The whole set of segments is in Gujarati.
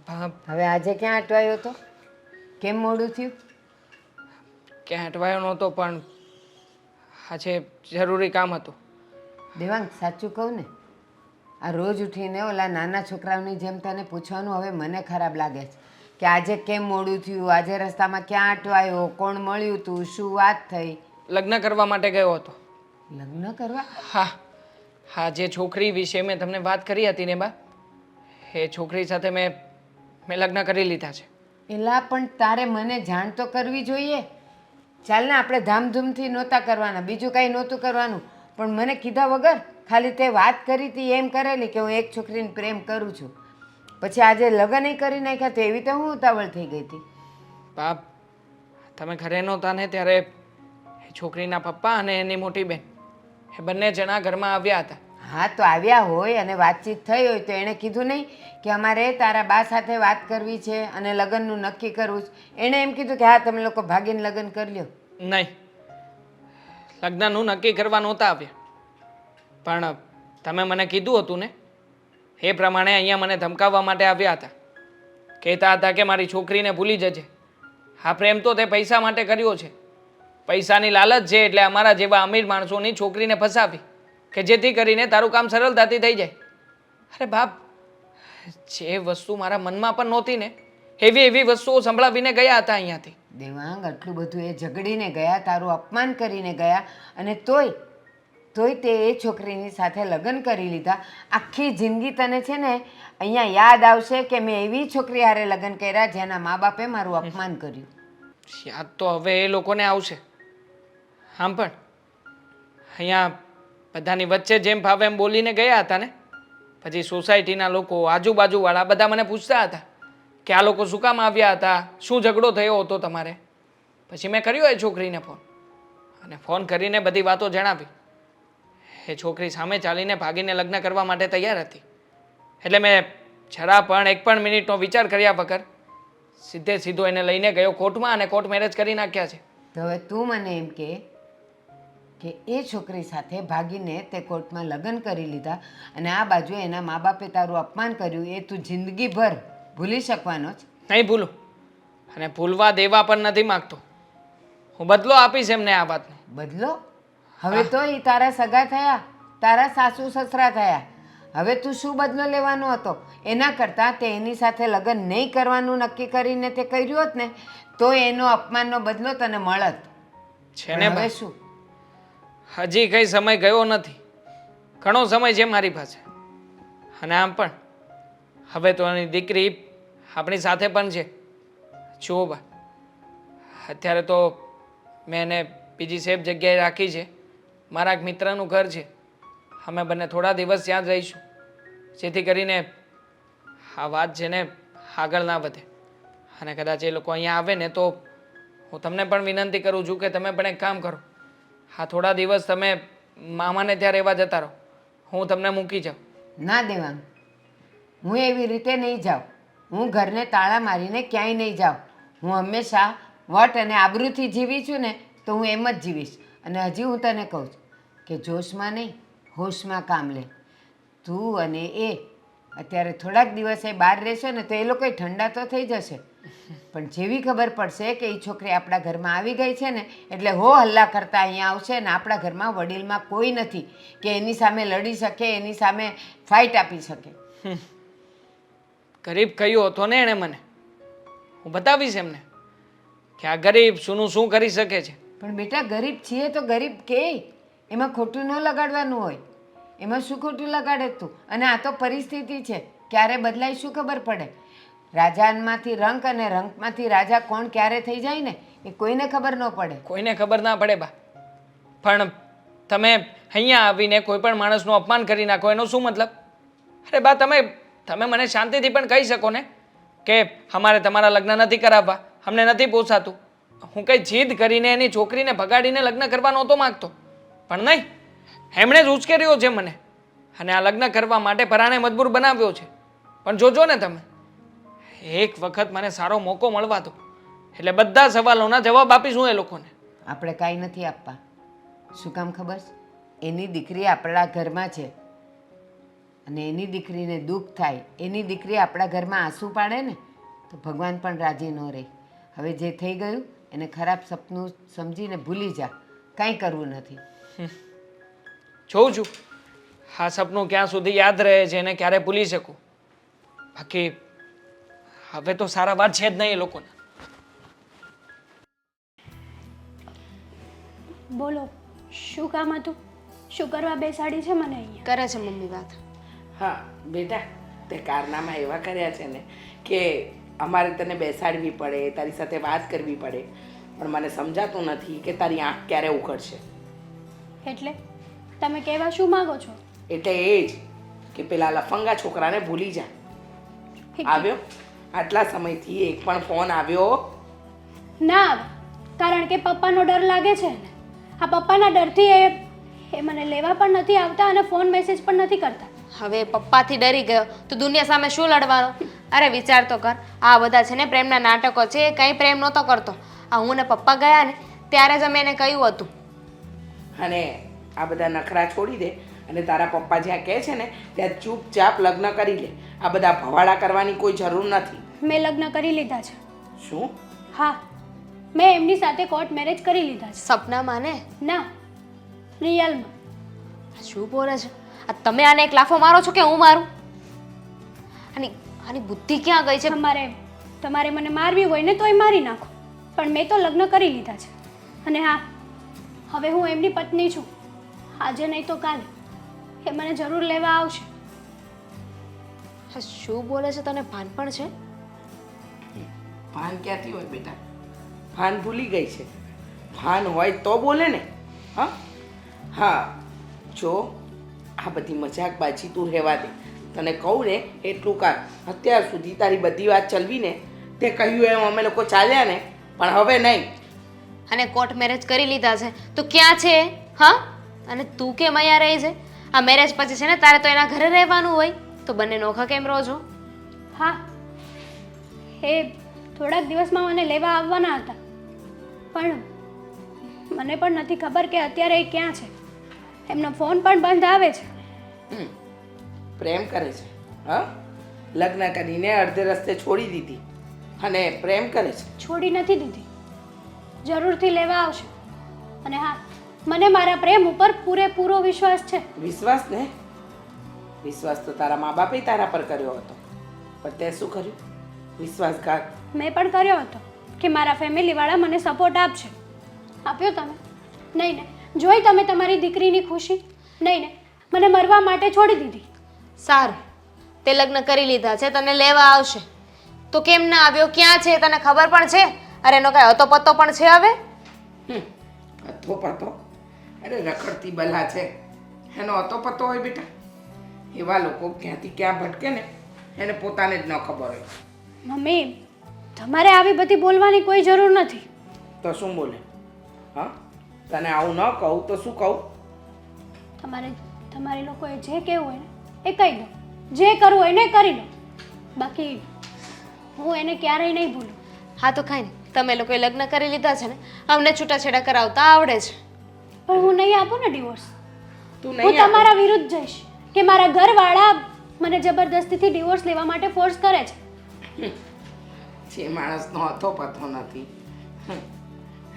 હવે આજે ક્યાં અટવાયો હતો? કેમ મોડું થયું? ક્યાં અટવાયો નહોતો, પણ આજે જરૂરી કામ હતું. દેવાંગ, સાચું કહું ને, આ રોજ ઉઠીને ઓલા નાના છોકરાઓની જેમ તને પૂછવાનું હવે મને ખરાબ લાગે છે કે આજે કેમ મોડું થયું, આજે રસ્તામાં ક્યાં અટવાયો, કોણ મળ્યું તું, શું વાત થઈ? લગ્ન કરવા માટે ગયો હતો. લગ્ન કરવા? હા હા, જે છોકરી વિશે મેં તમને વાત કરી હતી ને બા, એ છોકરી સાથે મેં લગ્ન કરી લીધા છે. એલા પણ તારે મને જાણ તો કરવી જોઈએ. ચાલ ને, આપણે ધામધૂમથી નહોતા કરવાના, બીજું કાંઈ નહોતું કરવાનું, પણ મને કીધા વગર ખાલી તે વાત કરી હતી એમ કરેલી કે હું એક છોકરીને પ્રેમ કરું છું, પછી આજે લગ્ન કરી નાખ્યા તો એવી તો હું ઉતાવળ થઈ ગઈ હતી. બાપ, તમે ઘરે નહોતા ને ત્યારે એ છોકરીના પપ્પા અને એની મોટી બેન એ બંને જણા ઘરમાં આવ્યા હતા. હા તો આવ્યા હોય અને વાતચીત થઈ હોય તો એણે કીધું નહીં કે અમારે તારા બા સાથે વાત કરવી છે અને લગ્નનું નક્કી કરવું છે? એણે એમ કીધું કે હા તમે લોકો ભાગીને લગ્ન કરી લ્યો? નહીં, લગ્નનું નક્કી કરવા નહોતા આવ્યા, પણ તમે મને કીધું હતું ને એ પ્રમાણે અહીંયા મને ધમકાવવા માટે આવ્યા હતા. કહેતા હતા કે મારી છોકરીને ભૂલી જજે. હા, પ્રેમ તો તે પૈસા માટે કર્યો છે. પૈસાની લાલચ છે એટલે અમારા જેવા અમીર માણસોની છોકરીને ફસાવી કે જેથી કરીને તારું કામ સરળતાથી થઈ જાય. અરે બાપ, જે વસ્તુ મારા મનમાં પણ નહોતી ને એવી વસ્તુઓ સંભળાવીને ગયા હતા અહીંયાથી. દેવાંગ, આટલું બધું એ ઝઘડીને ગયા, તારું અપમાન કરીને ગયા, અને તોય તે એ છોકરીની સાથે લગ્ન કરી લીધા. આખી જિંદગી તને છે ને અહીંયા યાદ આવશે કે મેં એવી છોકરી હારે લગ્ન કર્યા જેના મા બાપે મારું અપમાન કર્યું. યાદ તો હવે એ લોકોને આવશે. આમ પણ અહીંયા બધાની વચ્ચે જેમ ભાવે એમ બોલીને ગયા હતા ને, પછી સોસાયટીના લોકો, આજુબાજુવાળા બધા મને પૂછતા હતા કે આ લોકો શું કામ આવ્યા હતા, શું ઝઘડો થયો હતો તમારે? પછી મેં કર્યો એ છોકરીને ફોન, અને ફોન કરીને બધી વાતો જણાવી. એ છોકરી સામે ચાલીને ભાગીને લગ્ન કરવા માટે તૈયાર હતી. એટલે મેં જરા પણ એક પણ મિનિટનો વિચાર કર્યા વગર સીધો એને લઈને ગયો કોર્ટમાં અને કોર્ટ મેરેજ કરી નાખ્યા છે. તો હવે તું મને એમ કે એ છોકરી સાથે ભાગીને તે કોર્ટમાં લગ્ન કરી લીધા અને આ બાજુ એના મા બાપે તારું અપમાન કર્યું, એ તું જિંદગીભર ભૂલી શકવાનો જ નહીં? ભૂલું, અને ભૂલવા દેવા પણ નથી માગતો. હું બદલો આપીશ એમને આ વાતનો. બદલો? હવે તો એ તારા સગા થયા, તારા સાસુ સસરા થયા, હવે તું શું બદલો લેવાનો હતો? એના કરતાં તે એની સાથે લગ્ન નહીં કરવાનું નક્કી કરીને તે કર્યું હોત ને તો એનો અપમાનનો બદલો તને મળત. છે ને હવે બા, શું? હજી કઈ સમય ગયો નથી, ઘણો સમય છે મારી પાસે. અને આમ પણ હવે તો એની દીકરી આપણી સાથે પણ છે. જુઓ બા, અત્યારે તો મેં એને બીજી સેફ જગ્યાએ રાખી છે. મારા એક મિત્રનું ઘર છે, અમે બંને થોડા દિવસ ત્યાં જ રહીશું, જેથી કરીને આ વાત છે ને આગળ ના વધે. અને કદાચ એ લોકો અહીંયા આવે ને તો હું તમને પણ વિનંતી કરું છું કે તમે પણ એક કામ કરો, હા થોડા દિવસ તમે મામાને ત્યાં રહેવા જતા રહો, હું તમને મૂકી જાઉં. ના દેવાંગ, હું એવી રીતે નહીં જાઉં. હું ઘરને તાળા મારીને ક્યાંય નહીં જાઉં. હું હંમેશા વટ અને આબરૂથી જીવી છું ને તો હું એમ જ જીવીશ. અને હજી હું તને કહું છું કે જોશમાં નહીં, હોશમાં કામ લે. તું અને એ અત્યારે થોડાક દિવસે બહાર રહેશો ને તો એ લોકો ઠંડા તો થઈ જશે, પણ જેવી ખબર પડશે કે એ છોકરી આપણા ઘરમાં આવી ગઈ છે ને એટલે હો હલ્લા કરતા અહીંયા આવશે. ને આપણા ઘરમાં વડીલમાં કોઈ નથી કે એની સામે લડી શકે, એની સામે ફાઇટ આપી શકે. ગરીબ કહ્યું હતો ને એણે મને, હું બતાવીશ એમને કે આ ગરીબ શુંનું શું કરી શકે છે. પણ બેટા, ગરીબ છીએ તો ગરીબ કે, એમાં ખોટું ન લગાડવાનું હોય. એમાં શું ખોટું લગાડે તું? અને આ તો પરિસ્થિતિ છે, ક્યારે બદલાય શું ખબર પડે? રાજામાંથી રંક અને રંકમાંથી રાજા કોણ ક્યારે થઈ જાય ને એ કોઈને ખબર ન પડે. કોઈને ખબર ના પડે બા, પણ તમે અહીંયા આવીને કોઈ પણ માણસનું અપમાન કરી નાખો એનો શું મતલબ? અરે બા, તમે મને શાંતિથી પણ કહી શકો ને કે અમારે તમારા લગ્ન નથી કરાવવા, અમને નથી પોસાતું. હું કંઈ જીદ કરીને એની છોકરીને ભગાડીને લગ્ન કરવા નહોતો માગતો, પણ નહીં, એમણે જ ઉશ્કેર્યો છે મને અને આ લગ્ન કરવા માટે પરાણે મજબૂર બનાવ્યો છે. પણ જોજો ને તમે, એક વખત મને સારો મોકો મળવા દો એટલે બધા સવાલોના જવાબ આપીશું એ લોકોને. આપણે કાંઈ નથી આપવા. શું કામ ખબર છે? એની દીકરી આપણા ઘરમાં છે અને એની દીકરીને દુઃખ થાય, એની દીકરી આપણા ઘરમાં આંસુ પાડે ને તો ભગવાન પણ રાજી ન રહે. હવે જે થઈ ગયું એને ખરાબ સપનું સમજીને ભૂલી જા, કાંઈ કરવું નથી. જોઉં છું આ સપનું ક્યાં સુધી યાદ રહે છે એને ક્યારે ભૂલી શકું. બાકી હવે તો સારા વાત છે જ નહીં એ લોકોને. બોલો, શું કામ હતું? શું કરવા બેસાડી છે મને અહીંયા? કરે છે મમ્મી વાત. હા બેટા, તે કારનામા એવા કર્યા છે ને કે અમારે તને બેસાડવી પડે, તારી સાથે વાત કરવી પડે, પણ મને સમજાતું નથી કે તારી આંખ ક્યારે ઉઘડશે. એટલે તમે કહેવા શું માંગો છો? એટલે એ જ કે પેલા લફંગા છોકરાને ભૂલી જા. આવ્યો આટલા સમયથી એક પણ ફોન આવ્યો ના આવે, કારણ કે પપ્પાનો ડર લાગે છે ને. આ પપ્પાના ડરથી એ મને લેવા પણ નથી આવતા અને ફોન મેસેજ પણ નથી કરતા. હવે પપ્પાથી ડરી ગયો તો દુનિયા સામે શું લડવાનો? અરે વિચાર તો કર, આ બધા છે ને પ્રેમના નાટકો છે, એ કંઈ પ્રેમ નહોતો કરતો. આ હું ને પપ્પા ગયા ને ત્યારે જ અમે એને કહ્યું હતું. અને આ બધા નખરા છોડી દે અને તારા પપ્પા જ્યાં કહે છે ને ત્યાં ચૂપચાપ લગ્ન કરી લે. આ બધા ભવાડા કરવાની કોઈ જરૂર નથી. મેં લગ્ન કરી લીધા છે. શું? હા, મેં એમની સાથે કોર્ટ મેરેજ કરી લીધા છે. સપનામાં ને? ના, રિયલમાં. શું બોલે છે આ? તમે આને એક લાફો મારો છો કે હું મારું? આની આની બુદ્ધિ ક્યાં ગઈ છે? તમારે મને મારવી હોય ને તોય મારી નાખો, પણ મેં તો લગ્ન કરી લીધા છે. અને હા, હવે હું એમની પત્ની છું. આજે નહીં તો કાલે એ મને જરૂર લેવા આવશે. હા, શું બોલે છે? તને ભાન પણ છે? ભાન ક્યાંથી હોય બેટા? ભાન ભૂલી ગઈ છે. ભાન હોય તો બોલે ને. હા હા, જો આ બધી મજાકબાજી તું રહેવા દે. તને કહું ને એટલું કર. અત્યાર સુધી તારી બધી વાત ચલવી ને તે કહ્યું એમ અમે લોકો ચાલ્યા ને, પણ હવે નહીં. અને કોર્ટ મેરેજ કરી લીધા છે તો ક્યાં છે? હા, અને તું કેમ અહીંયા રહી છે? આ મેરેજ પછી છે ને તારે તો એના ઘરે રહેવાનું હોય, તો બંને નોખા કેમ રહો છો? હા, એ થોડાક દિવસમાં મને લેવા આવવાના હતા, પણ મને પણ નથી ખબર કે અત્યારે એ ક્યાં છે. એમનો ફોન પણ બંધ આવે છે. પ્રેમ કરે છે? હા, લગ્ન કરીને અડધે રસ્તે છોડી દીધી અને પ્રેમ કરે છે? છોડી નથી દીધી, જરૂરથી લેવા આવશે. અને હા, મને મારા પ્રેમ ઉપર પૂરેપૂરો વિશ્વાસ છે. વિશ્વાસ ને? વિશ્વાસ તો તારા મા બાપે તારા પર કર્યો હતો, પણ તે શું કર્યું? વિશ્વાસઘાત. મેં પણ કર્યો હતો કે મારા ફેમિલીવાળા મને સપોર્ટ આપશે. આપ્યો તમે? નહીં ને. જોઈ તમે તમારી દીકરીની ખુશી? નહીં ને. મને મરવા માટે છોડી દીધી. સારું, તે લગ્ન કરી લીધા છે, તને લેવા આવશે તો કેમ ના આવ્યો? ક્યાં છે તને ખબર પણ છે? અરે એનો કાંઈ હતો પત્તો પણ છે હવે? હતો પતો? અરે રખડતી બલા છે, એનો હતો પતો હોય બેટા? એવા લોકો ક્યાંથી ક્યાં ભટકે ને એને પોતાને જ ન ખબર હોય. મમ્મી, તમારે આવી બધી બોલવાની કોઈ જરૂર નથી. તો શું બોલે? હા, તને આવું ન કહું તો શું કહું? તમારે લોકોએ જે કહેવું હોય ને એ કહી દો, જે કરવું હોય ને એ કરી લો. બાકી હું એને ક્યારેય નહીં ભૂલું. હા તો કાંઈ નહીં, તમે લોકોએ લગ્ન કરી લીધા છે ને, અમને છૂટાછેડા કરાવતા આવડે છે. પણ હું નહીં આપું ને ડિવોર્સ. તું હું નહીં તમારા વિરુદ્ધ જઈશ કે મારા ઘરવાળા મને જબરદસ્તીથી ડિવોર્સ લેવા માટે ફોર્સ કરે છે. જે માણસનો હતો પતો નથી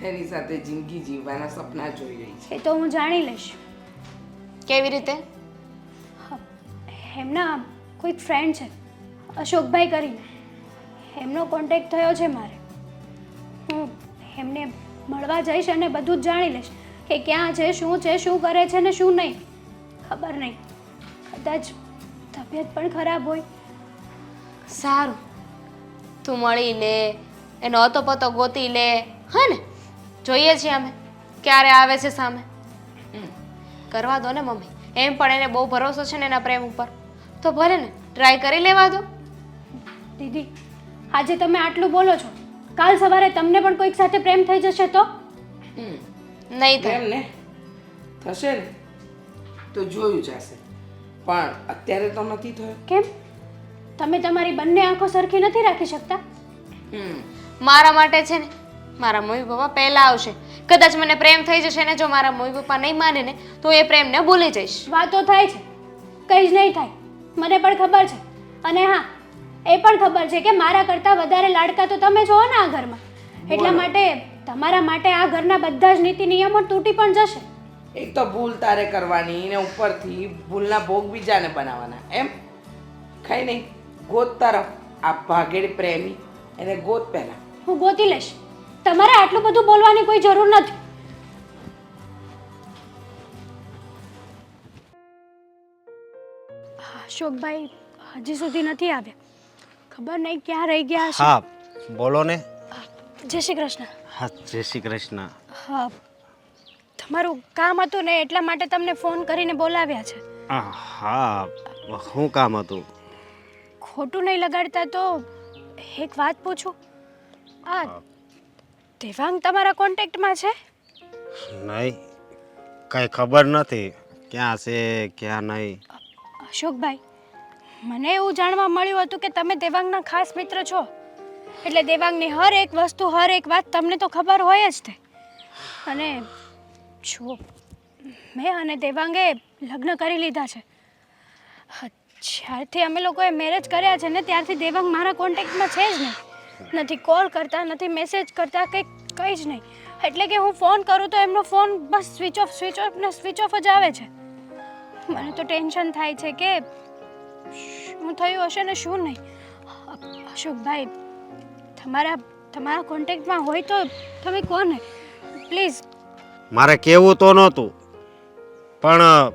એની સાથે જિંદગી જીવવાના સપના જોઈ રહી છે. એ તો હું જાણી લઈશ. કેવી રીતે? એમના કોઈક ફ્રેન્ડ છે, અશોકભાઈ કરીને. એમનો કોન્ટેક્ટ થયો છે મારે. હું એમને મળવા જઈશ અને બધું જ જાણી લઈશ કે ક્યાં છે, શું કરે છે ને શું નહીં. ખબર નહીં, કદાચ તબિયત પણ ખરાબ હોય. સારું, તું મળી લે, એનો હતો પતો ગોતી લે. હા ને, જોઈએ છીએ અમે ક્યારે આવે છે સામે. કરવા દો ને મમ્મી, એમ પણ એને બહુ ભરોસો છે ને એના પ્રેમ ઉપર, તો ભલે ને ટ્રાય કરી લેવા દો. દીદી, આજે તમે આટલું બોલો છો, કાલ સવારે તમને પણ કોઈક સાથે પ્રેમ થઈ જશે તો? નહીં થાય. એમ ને થશે ને તો જોયું જશે, પણ અત્યારે તો નથી થયો. કેમ? તમે તમારી બંને આંખો સરખી નથી રાખી શકતા? મારા માટે છે ને મારા મમ્મી પપ્પા પહેલા આવશે. કદાચ મને પ્રેમ થઈ જશે ને જો મારા મમ્મી પપ્પા નહીં માને ને તો એ પ્રેમને ભૂલી જઈશ. વાતો થાય છે, કંઈ જ નહીં થાય. મને પણ ખબર છે. અને હા, એ પણ ખબર છે કે મારા કરતાં વધારે લાડકા તો તમે છો ને આ ઘરમાં. એટલા માટે તમારા માટે આ ઘરના બધા જ નીતિ નિયમો તૂટી પણ જશે. એક તો ભૂલ તારે કરવાની ને ઉપરથી ભૂલના ભોગ બીજાને બનાવવાના એમ. કઈ નહીં, ગોતતા રહો. આ ભાગેડ પ્રેમી એને ગોત પહેલા. હું ગોતી લઈશ. તમારે આટલું બધું બોલવાની કોઈ જરૂર નથી. અશોકભાઈ હજી સુધી નથી આવ્યા. ખબર નહીં ક્યાં રહી ગયા હશે. હા બોલો ને. જય શ્રી કૃષ્ણ. હા જય શ્રી કૃષ્ણ. હા, તમારું કામ હતું ને એટલા માટે તમને ફોન કરીને બોલાવ્યા છે. હા શું કામ હતું? ખોટું નહીં લગાડતા તો એક વાત પૂછું. આ દેવાંગ તમારા કોન્ટેક્ટમાં છે? નહીં, કઈ ખબર નથી ક્યાં છે ક્યાં નહીં. અશોકભાઈ, મને એવું જાણવા મળ્યું હતું કે તમે દેવાંગના ખાસ મિત્ર છો. એટલે દેવાંગની હર એક વસ્તુ, હર એક વાત તમને તો ખબર હોય જ તે. અને જો મેં અને દેવાંગે લગ્ન કરી લીધા છે. જ્યારથી અમે લોકોએ મેરેજ કર્યા છે ને ત્યારથી દેવાંગ મારા કોન્ટેક્ટમાં છે જ નહીં. નથી કોલ કરતા, નથી મેસેજ કરતા, કંઈ જ નહીં. એટલે કે હું ફોન કરું તો એમનો ફોન બસ સ્વિચ ઓફ જ આવે છે. મને તો ટેન્શન થાય છે કે શું થયું હશે ને શું નહીં. અશોકભાઈ, તમારા કોન્ટેક્ટમાં હોય તો તમે કોને પ્લીઝ. મારે કહેવું તો નહોતું પણ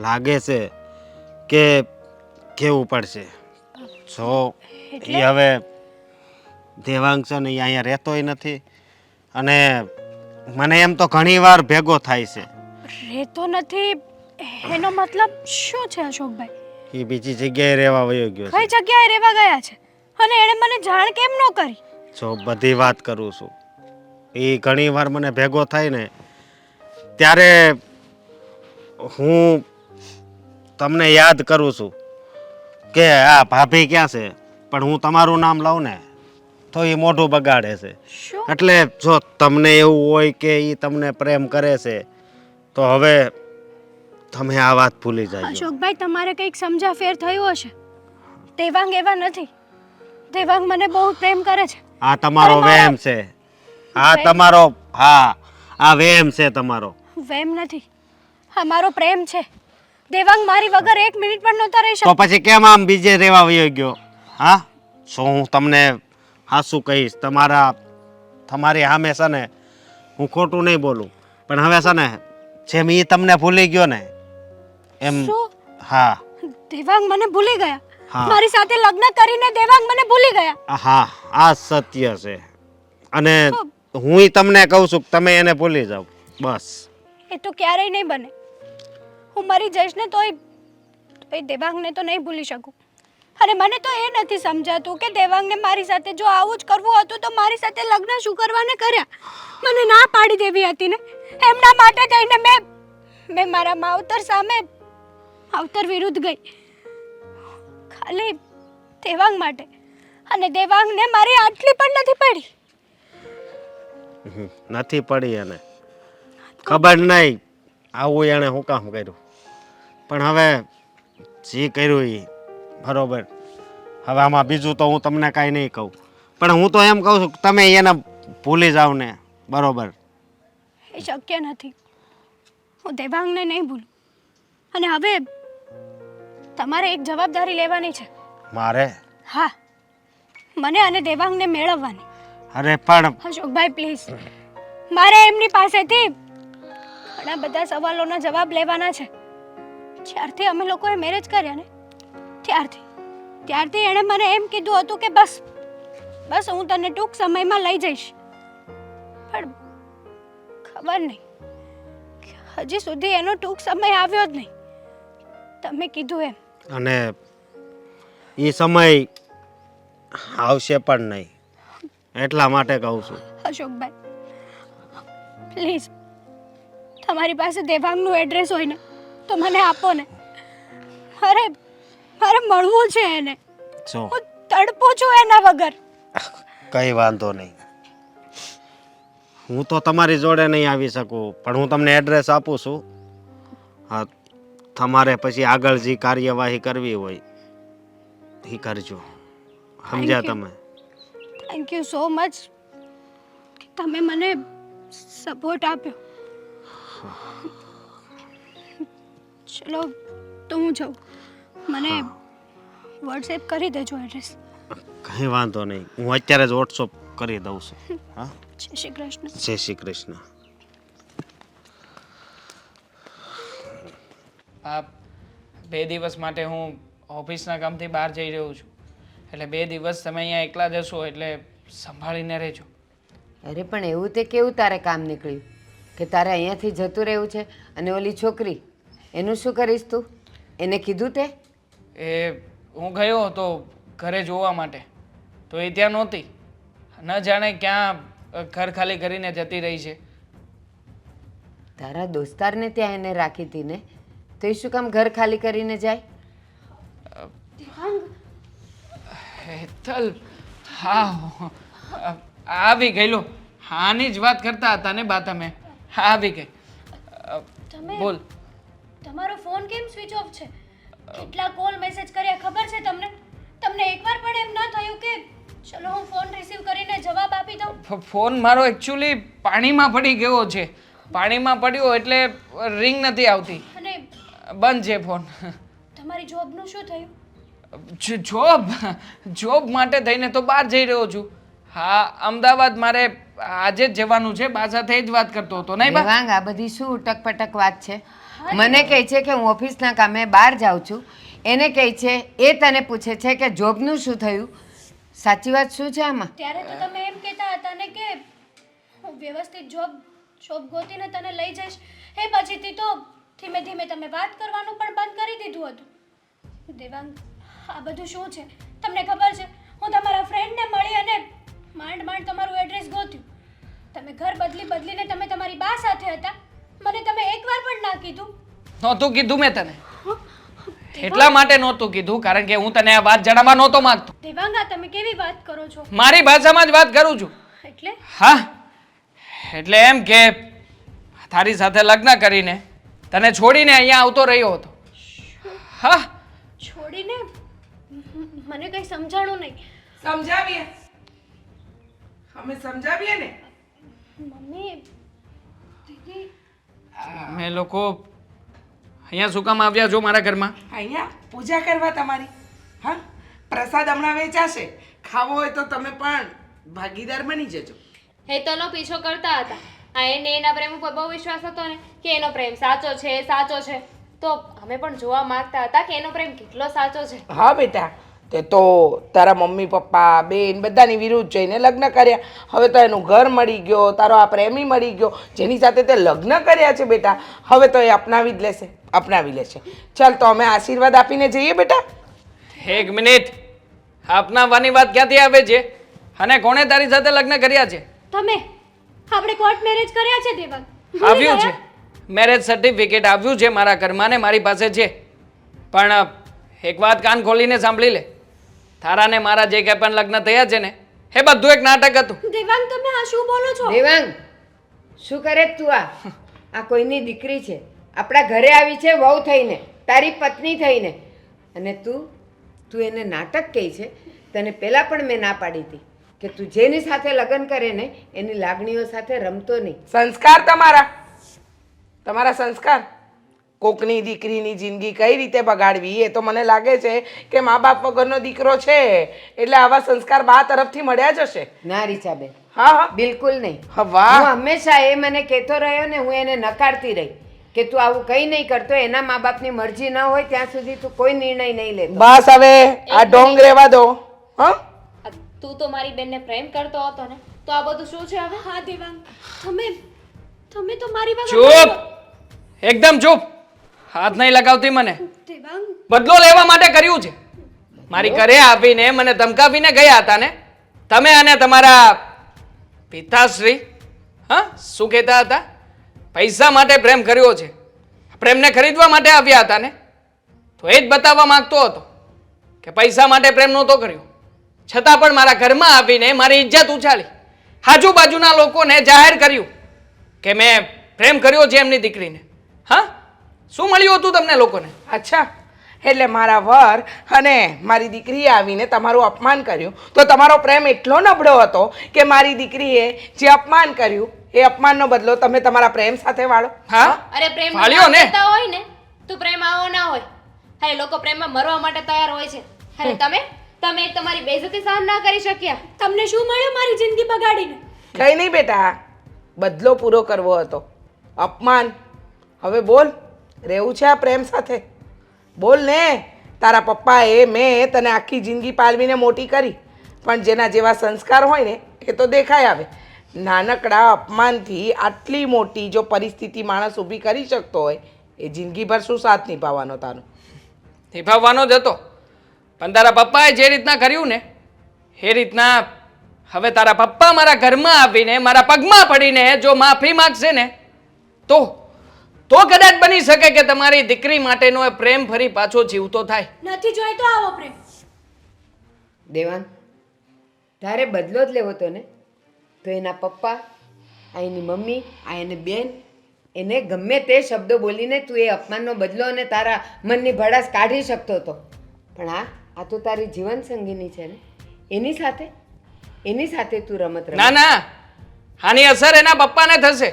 લાગે છે કે કહેવું પડશે. જો એ હવે દેવાંગ છે ને એ અહીંયા રહેતોય નથી અને મને એમ તો ઘણી વાર ભેગો થાય છે. રહેતો નથી એનો મતલબ શું છે અશોકભાઈ? એ બીજી જગ્યાએ રહેવા વયો ગયો છે. કઈ જગ્યાએ રહેવા ગયા છે? અને એણે મને જાણ કેમ ન કરી? જો બધી વાત કરું છું. એ ઘણી વાર મને ભેગો થાય ને ત્યારે હું તમને યાદ કરું છું કે આ ભાભી ક્યાં છે, પણ હું તમારું નામ લઉં ને તો એ મોઢું બગાડે છે. શું? એટલે જો તમને એવું હોય કે એ તમને પ્રેમ કરે છે તો હવે તમે આ વાત ભૂલી જાજો. અશોકભાઈ, તમારે કંઈક સમજાફેર થયું હશે. દેવાંગ એવા નથી. દેવાંગ મને બહુ પ્રેમ કરે છે. આ તમારો વહેમ છે. આ તમારો આ વહેમ છે તમારો. વેમ નથી, હા મારો પ્રેમ છે. દેવાંગ મારી વગર એક મિનિટ પણ નહોતા રહી તો શકતો. પછી કેમ આમ બીજે રહેવા વયો ગયો? હા, શું હું તમને હાસું કહીશ? તમારી સામે છે ને હું ખોટું નહીં બોલું, પણ હવે છે ને જેમ એ તમને ભૂલી ગયો ને એમ. શું? હા દેવાંગ મને ભૂલી ગયા? હા. મારી સાથે લગ્ન કરીને દેવાંગ મને ભૂલી ગયા? હા, આ સત્ય છે. અને હું તમને કહું છું કે તમે એને ભૂલી જાઓ બસ. એ તો ક્યારેય નહીં બને. હું મરી જઈશ ને તોય દેવાંગને તો નહીં ભૂલી શકું. અને મને તો એ નથી સમજાતું કે દેવાંગને મારી સાથે જો આવું જ કરવું હતું તો મારી સાથે લગ્ન શું કરવાને કર્યા? મને ના પાડી દેવી હતી ને. એમના માટે થઈને મેં મારા માવતર વિરુદ્ધ ગઈ ખાલી દેવાંગ માટે. અને દેવાંગને મારી આટલી પણ નથી પડી. નથી પડી એને ખબર નહીં આવું એણે શું કામ કર્યું, પણ હવે જે કર્યું એ બરોબર. હવે આમાં બીજું તો હું તમને કાંઈ નહીં કહું, પણ હું તો એમ કહું છું કે તમે એને ભૂલી જાઓ ને બરોબર. એ શક્ય નથી. હું દેવાંગને નહીં ભૂલું. અને હવે તમારે એક જવાબદારી લેવાની છે. મારે? હા, મને અને દેવાંગને મેળવવાની. અરે પણ અશોકભાઈ પ્લીઝ, મારે એમની પાસેથી ઘણા બધા સવાલોના જવાબ લેવાના છે. જ્યારથી અમે લોકોએ મેરેજ કર્યા ને ત્યારથી એણે મને એમ કીધું હતું કે બસ હું તને ટૂંક સમયમાં લઈ જઈશ. પણ ખબર નહીં હજી સુધી એનો ટૂંક સમય આવ્યો જ નહીં. તમે કીધું એમ. અને એ સમય આવશે પણ નહીં, એટલા માટે કહું છું. અશોકભાઈ પ્લીઝ, તમારી પાસે દેવાંગનું એડ્રેસ હોય ને તો મને આપો ને. મારે મળવું છે એને. જો હું તડપું છું એના વગર. કઈ વાંધો નહીં, હું તો તમારી જોડે નહીં આવી શકું, પણ હું તમને એડ્રેસ આપું છું. હા, તમારે પછી આગળ જે કાર્યવાહી કરવી હોય એ કરજો. સમજ્યા Thank you. તમે? થેન્ક યુ સો મચ કે તમે મને સપોર્ટ આપ્યો. ચલો તો હું જાઉં. મને વોટ્સએપ કરી દેજો એડ્રેસ. કંઈ વાંધો નહીં, હું અત્યારે જ વોટ્સઅપ કરી દઉં છું. હા, જય શ્રી કૃષ્ણ. જય શ્રી કૃષ્ણ. આ 2 દિવસ માટે હું ઓફિસના કામથી બહાર જઈ રહ્યો છું, એટલે 2 દિવસ તમે અહીંયા એકલા જશો એટલે સંભાળીને રહેજો. અરે પણ એવું તે કેવું તારે કામ નીકળ્યું કે તારે અહીંયાથી જતું રહેવું છે? અને ઓલી છોકરી એનું શું કરીશ તું? એને કીધું તે? એ હું ગયો હતો ઘરે જોવા માટે, તો એ ત્યાં નહોતી. ન જાણે ક્યાં ઘર ખાલી કરીને જતી રહી છે. તારા દોસ્તારને ત્યાં એને રાખી હતી ને, તો એ શું કામ ઘર ખાલી કરીને જાય? હેતલ, હા આવી ગઈ લો. આની જ વાત કરતા હતા ને બા તમે? આવી ગઈ. તમે બોલ. તમારો ફોન કેમ સ્વિચ ઓફ છે? કેટલા કોલ મેસેજ કર્યા ખબર છે તમને? તમને એકવાર પણ એમ ન થયું કે ચલો હું ફોન રિસીવ કરીને જવાબ આપી દઉં? ફોન મારો એકચ્યુઅલી પાણીમાં પડી ગયો છે. પાણીમાં પડ્યો એટલે રિંગ નથી આવતી, અને બંધ છે ફોન. તમારી જોબનું શું થયું? જોબ માટે થઈને તો બહાર જઈ રહ્યો છું. હા, અમદાવાદ મારે આજે જ જવાનું છે. બા સાથે જ વાત કરતો હતો નહીં બા? દેવાંગ, આ બધી શું ઉટક-પટક વાત છે? મને કહે છે કે હું ઓફિસના કામે બહાર જાઉં છું, એને કહે છે, એ તને પૂછે છે કે જોબનું શું થયું. સાચી વાત શું છે આમાં? ત્યારે તો તમે એમ કહેતા હતા ને કે હું વ્યવસ્થિત જોબ ગોતીને તને લઈ જઈશ. એ પછીથી તો ધીમે ધીમે તમે વાત કરવાનું પણ બંધ કરી દીધું હતું. દેવાંગ, આ બધું શું છે તમને ખબર છે? હું તમારા ફ્રેન્ડને મળી અને માંડ તમારું એડ્રેસ ગોત્યું. તમે ઘર બદલીને તમે તમારી બા સાથે હતા. મને તમે એકવાર પણ ના કીધું. નહોતું કીધું મેં તને. એટલા માટે નહોતું કીધું કારણ કે હું તને આ વાત જણાવવા નહોતો માંગતો. દેવાંગ, આ તમે કેવી વાત કરો છો? મારી ભાષામાં જ વાત કરું છું. એટલે હા, એટલે એમ કે તારી સાથે લગ્ન કરીને તને છોડીને અહીંયા આવતો રહ્યો હતો. હા, છોડીને? મને કંઈ સમજાણું નહીં. સમજાવીએ, અમે સમજાવીએ ને. મમ્મી, દીદી, અમે લોકો અહીંયા શું કામ આવ્યા છો મારા ઘરમાં? અહીંયા પૂજા કરવા તમારી. હા, પ્રસાદ હમણાં વેચાશે. ખાવો હોય તો તમે પણ ભાગીદાર બની જજો. હેતલનો પીછો કરતા હતા. આ એને એના પ્રેમ ઉપર બહુ વિશ્વાસ હતો ને કે એનો પ્રેમ સાચો છે. તો અમે પણ જોવા માંગતા હતા કે એનો પ્રેમ કેટલો સાચો છે. હા બેટા, તે તો તારા મમ્મી પપ્પા બેન બધાની વિરુદ્ધ જઈને લગ્ન કર્યા. હવે તો એનું ઘર મળી ગયો, તારો આ પ્રેમી મળી ગયો જેની સાથે તે લગ્ન કર્યા છે બેટા. હવે તો એ અપનાવી લેશે. ચાલ તો અમે આશીર્વાદ આપીને જઈએ બેટા. એક મિનિટ, અપનાવવાની વાત ક્યાંથી આવે છે? અને કોણે તારી સાથે લગ્ન કર્યા છે? તમે. આપણે કોર્ટ મેરેજ કર્યા છે દેવાંગ. આવ્યું છે મેરેજ સર્ટિફિકેટ, આવ્યું છે મારા ઘરમાં ને મારી પાસે છે. પણ એક વાત કાન ખોલીને સાંભળી લે. તારા ને મારા જે કંઈ પણ લગ્ન થયા છે ને એ બધું એક નાટક હતું. દેવાંગ, તમે આ શું બોલો છો? દેવાંગ, શું કરે છે તું? આ કોઈની દીકરી છે, આપણા ઘરે આવી છે વહુ થઈને, તારી પત્ની થઈને, અને તું એને નાટક કહે છે. તને પહેલાં પણ મેં ના પાડી હતી કે તું જેની સાથે લગ્ન કરે ને એની લાગણીઓ સાથે રમતો નહીં. સંસ્કાર તમારા સંસ્કાર. કોકની દીકરીની જિંદગી કઈ રીતે બગાડવી એ તો મને લાગે છે કે મા બાપ વગરનો દીકરો છે એટલે આવા સંસ્કાર બા તરફથી મળ્યા જ હશે. ના રીચાબેન, હા, બિલકુલ નહીં. હા, વાહ. હું હંમેશા એ મને કહેતો રહ્યો ને, હું એને નકારતી રહી કે તું આવું કંઈ નહીં કરતો. એના મા બાપની મરજી ન હોય ત્યાં સુધી તું કોઈ નિર્ણય નહીં લેતો. બસ હવે આ ઢોંગ રહેવા દો. હા, તું તો મારી બેનને પ્રેમ કરતો હતો ને, તો આ બધું શું છે હવે? હા દેવાંગ, તમે તો મારી વાત ચૂપ, એકદમ ચૂપ. હાથ નહીં લગાવતી મને. દેવાંગ, બદલો લેવા માટે કર્યું છે. મારી ઘરે આવીને મને ધમકાવીને ગયા હતા ને તમે અને તમારા પિતાશ્રી. હા, શું કહેતા હતા? પૈસા માટે પ્રેમ કર્યો છે. પ્રેમને ખરીદવા માટે આવ્યા હતા ને, તો એ જ બતાવવા માંગતો હતો કે પૈસા માટે પ્રેમ નહોતો કર્યો. છતાં પણ મારા ઘરમાં આવીને મારી ઇજ્જત ઉછાળી, આજુબાજુના લોકોને જાહેર કર્યું કે મેં પ્રેમ કર્યો છે એમની દીકરીને. હા, શું મળ્યું હતું તમને લોકોને? અચ્છા, એટલે મારા વર અને મારી દીકરીએ આવીને તમારું અપમાન કર્યું તો તમારો પ્રેમ એટલો નબળો હતો કે મારી દીકરીએ જે અપમાન કર્યું એ અપમાનનો બદલો તમે તમારા પ્રેમ સાથે વાળો. હા અરે પ્રેમ ફાળ્યો ને. હોય ને તો પ્રેમ આવો ના હોય. અરે લોકો પ્રેમમાં મરવા માટે તૈયાર હોય છે. અરે તમે એક તમારી બેઇજ્જતી સહન ના કરી શક્યા. તમને શું મળ્યું મારી જિંદગી બગાડીને? કઈ નહીં બેટા, બદલો પૂરો કરવો હતો. અપમાન. હવે બોલ, રહેવું છે આ પ્રેમ સાથે? બોલ ને. તારા પપ્પાએ મેં તને આખી જિંદગી પાલવીને મોટી કરી, પણ જેના જેવા સંસ્કાર હોય ને એ તો દેખાય આવે. નાનકડા અપમાનથી આટલી મોટી જો પરિસ્થિતિ માણસ ઊભી કરી શકતો હોય એ જિંદગીભર શું સાથ નિભાવવાનો તારો? નિભાવવાનો જ હતો, પણ તારા પપ્પાએ જે રીતના કર્યું ને એ રીતના હવે તારા પપ્પા મારા ઘરમાં આવીને મારા પગમાં પડીને જો માફી માંગશે ને તો કદાચ બની શકે કે તમારી દીકરી માટેનો એ પ્રેમ ફરી પાછો જીવતો થાય. નથી જોઈતો આવો પ્રેમ. દેવાંગ, તારે બદલો જ લેવો તો ને, તો એના પપ્પા, આ એની મમ્મી, આ એની બેન, એને ગમે તે શબ્દો બોલીને તું એ અપમાનનો બદલો અને તારા મનની ભડાસ કાઢી શકતો હતો. પણ આ તો તારી જીવન સંગીની છે ને, એની સાથે તું રમત રમ. ના ના, આની અસર એના પપ્પાને થશે,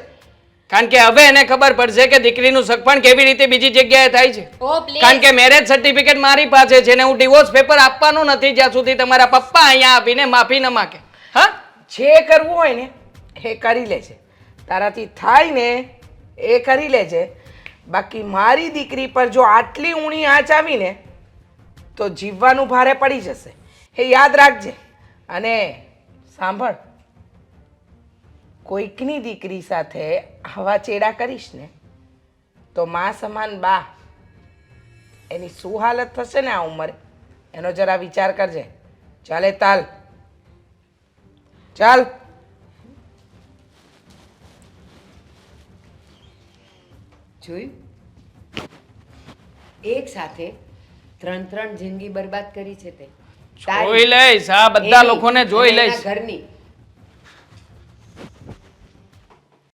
કારણ કે હવે એને ખબર પડશે કે દીકરીનું સગપણ કેવી રીતે બીજી જગ્યાએ થાય છે. ઓ પ્લીઝ. કારણ કે મેરેજ સર્ટિફિકેટ મારી પાસે છે ને હું ડિવોર્સ પેપર આપવાનું નથી જ્યાં સુધી તમારા પપ્પા અહીંયા આવીને માફી ન માંગે. હા, જે કરવું હોય ને એ કરી લેજે, તારાથી થાય ને એ કરી લેજે. બાકી મારી દીકરી પર જો આટલી ઊણી આંચ આવી ને તો જીવવાનું ભારે પડી જશે, એ યાદ રાખજે. અને સાંભળ, કોઈકની દીકરી સાથે આવા ચેડા કરીશ ને તો મા સમાન બા એની શું હાલત થશે ને આ ઉંમરે એનો જરા વિચાર કરજે. ચાલે તાલ, ચાલ. જોયું, એક સાથે ત્રણ જિંદગી બરબાદ કરી છે તે. જોઈ લઈશ, આ બધા એની લોકોને જોઈ અને એના લઈશ. ઘરની